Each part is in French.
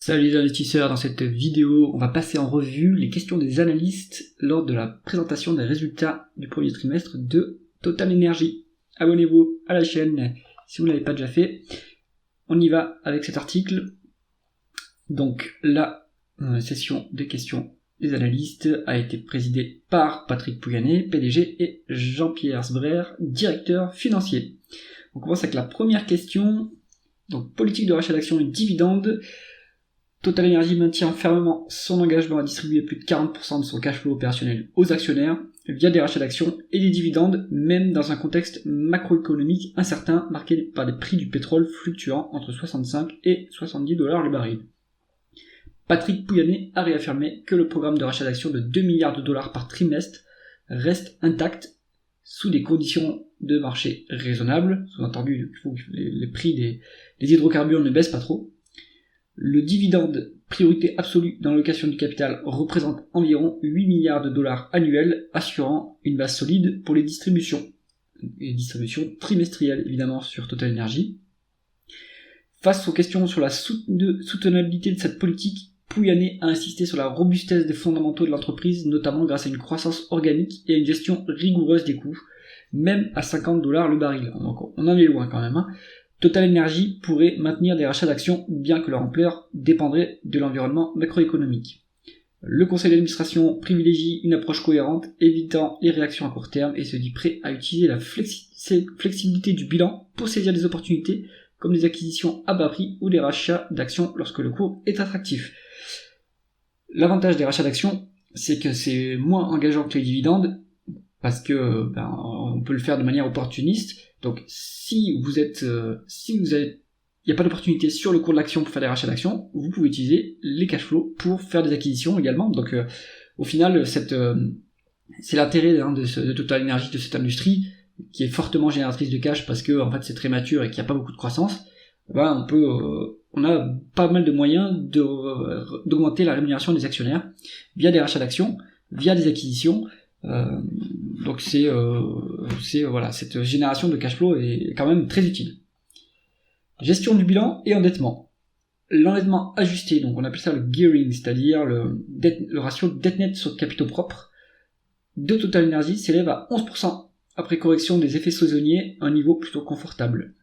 Salut les investisseurs, dans cette vidéo, on va passer en revue les questions des analystes lors de la présentation des résultats du premier trimestre de Total Energy. Abonnez-vous à la chaîne si vous ne l'avez pas déjà fait. On y va avec cet article. Donc la session des questions des analystes a été présidée par Patrick Pouyanné, PDG, et Jean-Pierre Sbraire, directeur financier. On commence avec la première question. Donc politique de rachat d'actions et dividendes. Total Energy maintient fermement son engagement à distribuer plus de 40% de son cash flow opérationnel aux actionnaires via des rachats d'actions et des dividendes, même dans un contexte macroéconomique incertain marqué par des prix du pétrole fluctuant entre 65 et 70 $ le baril. Patrick Pouyanné a réaffirmé que le programme de rachat d'actions de 2 milliards de dollars par trimestre reste intact sous des conditions de marché raisonnables, sous-entendu il faut que les prix des hydrocarbures ne baissent pas trop. Le dividende, priorité absolue dans l'allocation du capital, représente environ 8 milliards de dollars annuels, assurant une base solide pour les distributions trimestrielles évidemment sur Total Energy. Face aux questions sur la soutenabilité de cette politique, Pouyanné a insisté sur la robustesse des fondamentaux de l'entreprise, notamment grâce à une croissance organique et à une gestion rigoureuse des coûts, même à 50 $ le baril. Donc on en est loin quand même, hein. Total Energy pourrait maintenir des rachats d'actions, bien que leur ampleur dépendrait de l'environnement macroéconomique. Le conseil d'administration privilégie une approche cohérente, évitant les réactions à court terme et se dit prêt à utiliser la flexibilité du bilan pour saisir des opportunités comme des acquisitions à bas prix ou des rachats d'actions lorsque le cours est attractif. L'avantage des rachats d'actions, c'est que c'est moins engageant que les dividendes, parce que on peut le faire de manière opportuniste. Donc si il n'y a pas d'opportunité sur le cours de l'action pour faire des rachats d'actions, vous pouvez utiliser les cash flows pour faire des acquisitions également. Donc au final, c'est l'intérêt de Total Energy, de cette industrie, qui est fortement génératrice de cash parce que en fait c'est très mature et qu'il n'y a pas beaucoup de croissance. On a pas mal de moyens d'augmenter la rémunération des actionnaires via des rachats d'actions, via des acquisitions. Donc cette génération de cash flow est quand même très utile. Gestion du bilan et endettement. L'endettement ajusté, donc on appelle ça le gearing, c'est-à-dire le ratio dette nette sur capitaux propres de Total Energy s'élève à 11% après correction des effets saisonniers, un niveau plutôt confortable.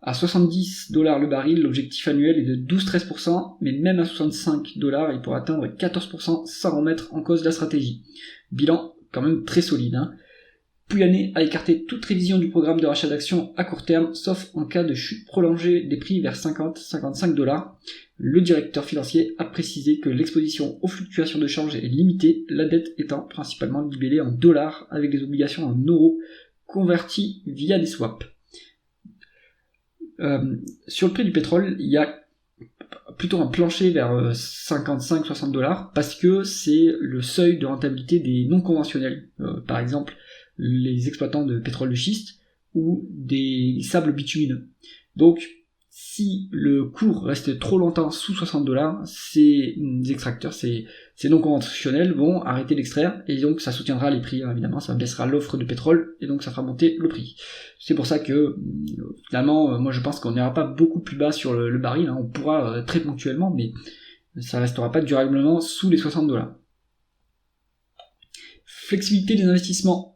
À 70 $ le baril, l'objectif annuel est de 12-13%, mais même à 65 $, il pourrait atteindre 14% sans remettre en cause la stratégie. Bilan quand même très solide, hein. Pouyanné a écarté toute révision du programme de rachat d'actions à court terme, sauf en cas de chute prolongée des prix vers 50-55 $. Le directeur financier a précisé que l'exposition aux fluctuations de change est limitée, la dette étant principalement libellée en dollars avec des obligations en euros converties via des swaps. Sur le prix du pétrole, il y a plutôt un plancher vers 55-60 $ parce que c'est le seuil de rentabilité des non conventionnels, par exemple les exploitants de pétrole de schiste ou des sables bitumineux. Donc si le cours reste trop longtemps sous 60 $, ces extracteurs, ces non conventionnels vont arrêter d'extraire et donc ça soutiendra les prix, évidemment, ça baissera l'offre de pétrole et donc ça fera monter le prix. C'est pour ça que finalement, moi je pense qu'on n'ira pas beaucoup plus bas sur le baril, hein. On pourra très ponctuellement, mais ça restera pas durablement sous les 60 $. Flexibilité des investissements.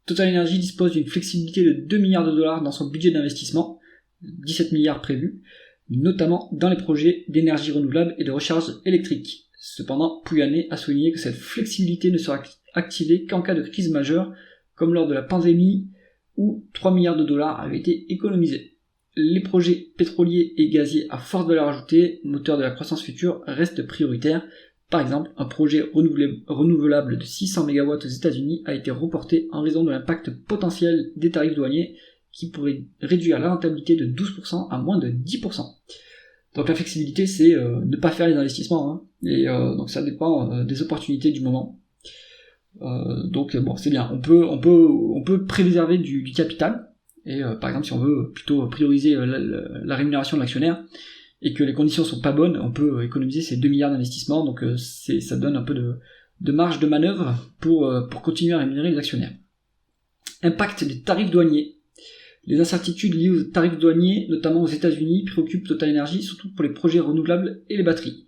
Total Energy dispose d'une flexibilité de 2 milliards de dollars dans son budget d'investissement, 17 milliards prévus, notamment dans les projets d'énergie renouvelable et de recharge électrique. Cependant, Pouyanné a souligné que cette flexibilité ne sera activée qu'en cas de crise majeure, comme lors de la pandémie où 3 milliards de dollars avaient été économisés. Les projets pétroliers et gaziers à forte valeur ajoutée, moteur de la croissance future, restent prioritaires. Par exemple, un projet renouvelable de 600 MW aux États-Unis a été reporté en raison de l'impact potentiel des tarifs douaniers qui pourrait réduire la rentabilité de 12% à moins de 10%. Donc la flexibilité, c'est ne pas faire les investissements, hein, et donc ça dépend des opportunités du moment. Donc c'est bien. On peut préserver du capital, et par exemple si on veut plutôt prioriser la rémunération de l'actionnaire et que les conditions sont pas bonnes, on peut économiser ces 2 milliards d'investissements. Donc ça donne un peu de marge de manœuvre pour continuer à rémunérer les actionnaires. Impact des tarifs douaniers. Les incertitudes liées aux tarifs douaniers, notamment aux États-Unis, préoccupent Total Energy, surtout pour les projets renouvelables et les batteries.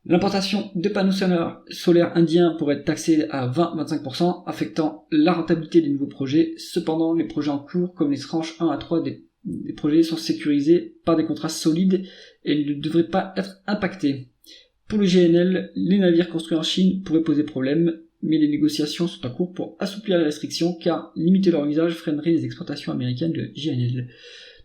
L'importation de panneaux solaires indiens pourrait être taxée à 20-25%, affectant la rentabilité des nouveaux projets. Cependant, les projets en cours, comme les tranches 1 à 3 des projets, sont sécurisés par des contrats solides et ne devraient pas être impactés. Pour le GNL, les navires construits en Chine pourraient poser problème, mais les négociations sont en cours pour assouplir les restrictions, car limiter leur usage freinerait les exportations américaines de GNL.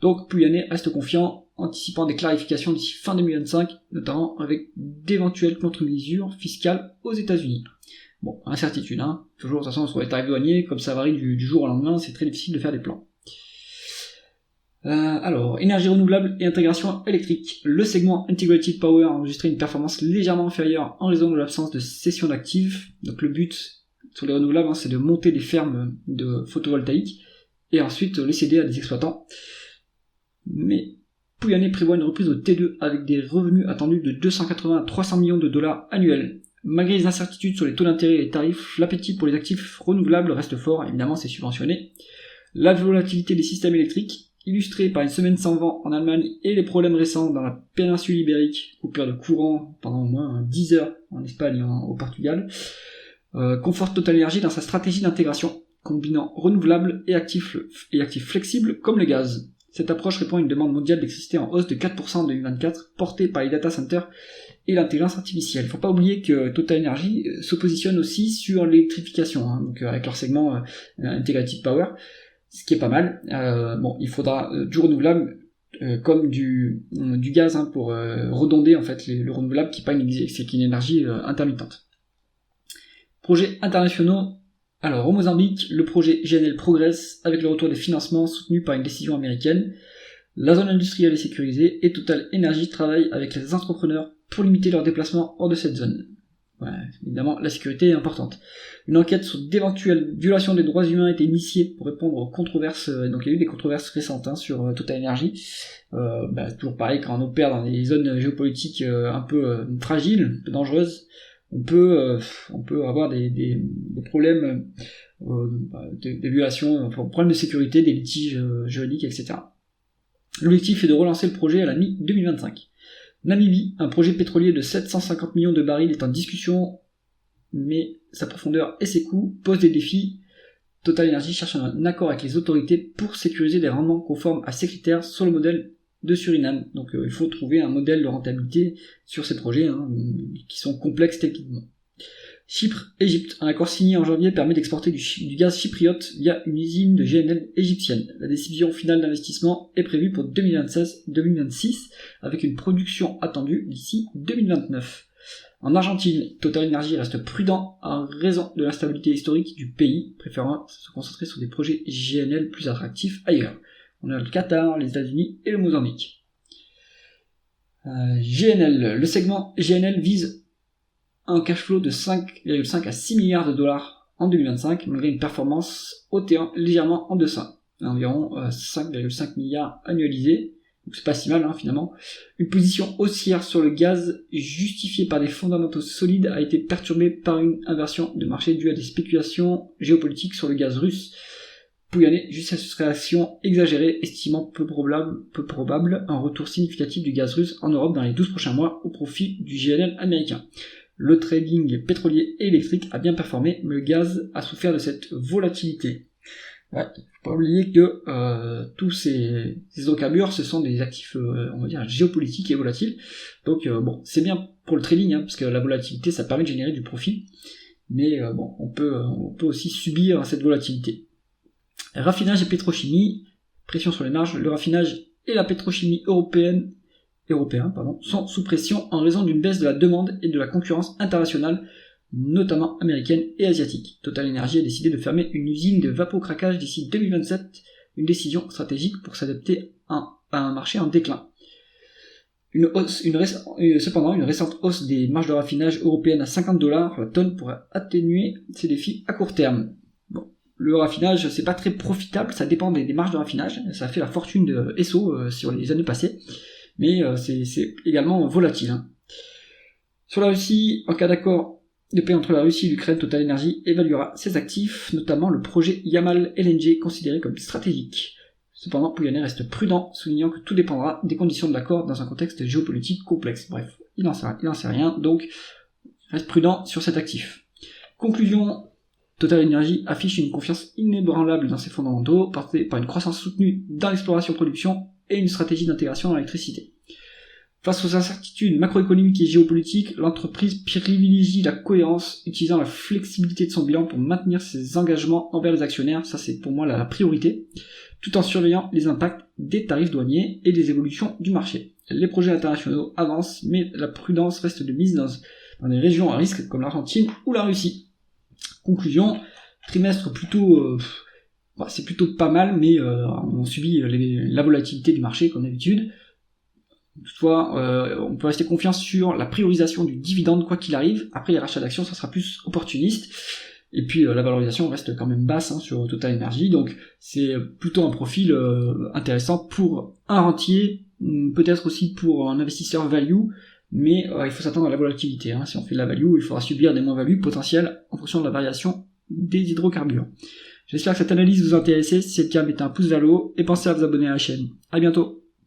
Donc Pouyanné reste confiant, anticipant des clarifications d'ici fin 2025, notamment avec d'éventuelles contre-mesures fiscales aux États-Unis. Bon, incertitude, hein. Toujours, de toute façon, sur les tarifs douaniers, comme ça varie du jour au lendemain, c'est très difficile de faire des plans. Alors, énergie renouvelable et intégration électrique. Le segment Integrated Power a enregistré une performance légèrement inférieure en raison de l'absence de cession d'actifs. Donc le but sur les renouvelables, c'est de monter des fermes de photovoltaïque et ensuite les céder à des exploitants. Mais Pouyanné prévoit une reprise au T2 avec des revenus attendus de 280 à 300 millions de dollars annuels. Malgré les incertitudes sur les taux d'intérêt et les tarifs, l'appétit pour les actifs renouvelables reste fort, évidemment c'est subventionné. La volatilité des systèmes électriques, illustrée par une semaine sans vent en Allemagne et les problèmes récents dans la péninsule ibérique, coupure de courant pendant au moins 10 heures en Espagne et au Portugal, conforte Total Energy dans sa stratégie d'intégration, combinant renouvelables et actifs flexibles comme le gaz. Cette approche répond à une demande mondiale d'électricité en hausse de 4% en 2024, portée par les data centers et l'intelligence artificielle. Il ne faut pas oublier que Total Energy se positionne aussi sur l'électrification, hein, donc avec leur segment Integrated Power, ce qui est pas mal. Bon, il faudra du renouvelable comme du gaz, hein, pour redonder en fait le renouvelable qui est une énergie intermittente. Projets internationaux. Alors, au Mozambique, le projet GNL progresse avec le retour des financements soutenus par une décision américaine. La zone industrielle est sécurisée et Total Energy travaille avec les entrepreneurs pour limiter leurs déplacements hors de cette zone. Ouais, évidemment, la sécurité est importante. Une enquête sur d'éventuelles violations des droits humains a été initiée pour répondre aux controverses. Donc il y a eu des controverses récentes, hein, sur Total Energy. Toujours pareil, quand on opère dans des zones géopolitiques un peu fragiles, un peu dangereuses, on peut avoir des problèmes, des violations, problèmes de sécurité, des litiges juridiques, etc. L'objectif est de relancer le projet à la mi-2025. Namibie, un projet pétrolier de 750 millions de barils est en discussion, mais sa profondeur et ses coûts posent des défis. Total Energy cherche un accord avec les autorités pour sécuriser des rendements conformes à ces critères sur le modèle de Suriname. Donc il faut trouver un modèle de rentabilité sur ces projets, hein, qui sont complexes techniquement. Chypre, Égypte. Un accord signé en janvier permet d'exporter du gaz chypriote via une usine de GNL égyptienne. La décision finale d'investissement est prévue pour 2026 avec une production attendue d'ici 2029. En Argentine, Total Energy reste prudent en raison de l'instabilité historique du pays, préférant se concentrer sur des projets GNL plus attractifs ailleurs. On a le Qatar, les États-Unis et le Mozambique. GNL. Le segment GNL vise un cash flow de 5,5 à 6 milliards de dollars en 2025, malgré une performance au T1 légèrement en deçà, environ 5,5 milliards annualisés, donc c'est pas si mal, hein, finalement. Une position haussière sur le gaz justifiée par des fondamentaux solides a été perturbée par une inversion de marché due à des spéculations géopolitiques sur le gaz russe. Pouyanné justifié cette réaction exagérée, estimant peu probable un retour significatif du gaz russe en Europe dans les 12 prochains mois au profit du GNL américain. Le trading pétrolier et électrique a bien performé, mais le gaz a souffert de cette volatilité. Ouais, faut pas oublier que tous ces hydrocarbures, ce sont des actifs, on va dire, géopolitiques et volatiles. Donc bon, c'est bien pour le trading, hein, parce que la volatilité, ça permet de générer du profit. Mais bon, on peut aussi subir cette volatilité. Raffinage et pétrochimie, pression sur les marges. Le raffinage et la pétrochimie européens sont sous pression en raison d'une baisse de la demande et de la concurrence internationale, notamment américaine et asiatique. Total Energy a décidé de fermer une usine de vapocraquage d'ici 2027, une décision stratégique pour s'adapter à un marché en déclin. Cependant, une récente hausse des marges de raffinage européennes à $50 la tonne pourrait atténuer ces défis à court terme. Bon, le raffinage, c'est pas très profitable, ça dépend des marges de raffinage, ça a fait la fortune de Esso sur les années passées, mais c'est également volatile, hein. Sur la Russie, en cas d'accord de paix entre la Russie et l'Ukraine, Total Energy évaluera ses actifs, notamment le projet Yamal LNG considéré comme stratégique. Cependant, Pouyanné reste prudent, soulignant que tout dépendra des conditions de l'accord dans un contexte géopolitique complexe. Bref, il n'en sait rien, donc reste prudent sur cet actif. Conclusion, Total Energy affiche une confiance inébranlable dans ses fondamentaux, portée par une croissance soutenue dans l'exploration-production et une stratégie d'intégration dans l'électricité. Face aux incertitudes macroéconomiques et géopolitiques, l'entreprise privilégie la cohérence, utilisant la flexibilité de son bilan pour maintenir ses engagements envers les actionnaires, ça c'est pour moi la priorité, tout en surveillant les impacts des tarifs douaniers et des évolutions du marché. Les projets internationaux avancent, mais la prudence reste de mise dans des régions à risque comme l'Argentine ou la Russie. Conclusion, trimestre plutôt... c'est plutôt pas mal, mais on subit la volatilité du marché comme d'habitude. Toutefois, on peut rester confiant sur la priorisation du dividende quoi qu'il arrive. Après les rachats d'actions, ça sera plus opportuniste. Et puis la valorisation reste quand même basse sur Total Energy, donc c'est plutôt un profil intéressant pour un rentier, peut-être aussi pour un investisseur value, mais il faut s'attendre à la volatilité. Si on fait de la value, il faudra subir des moins-values potentielles en fonction de la variation des hydrocarbures. J'espère que cette analyse vous a intéressé. Si c'est le cas, mettez un pouce vers le haut et pensez à vous abonner à la chaîne. À bientôt.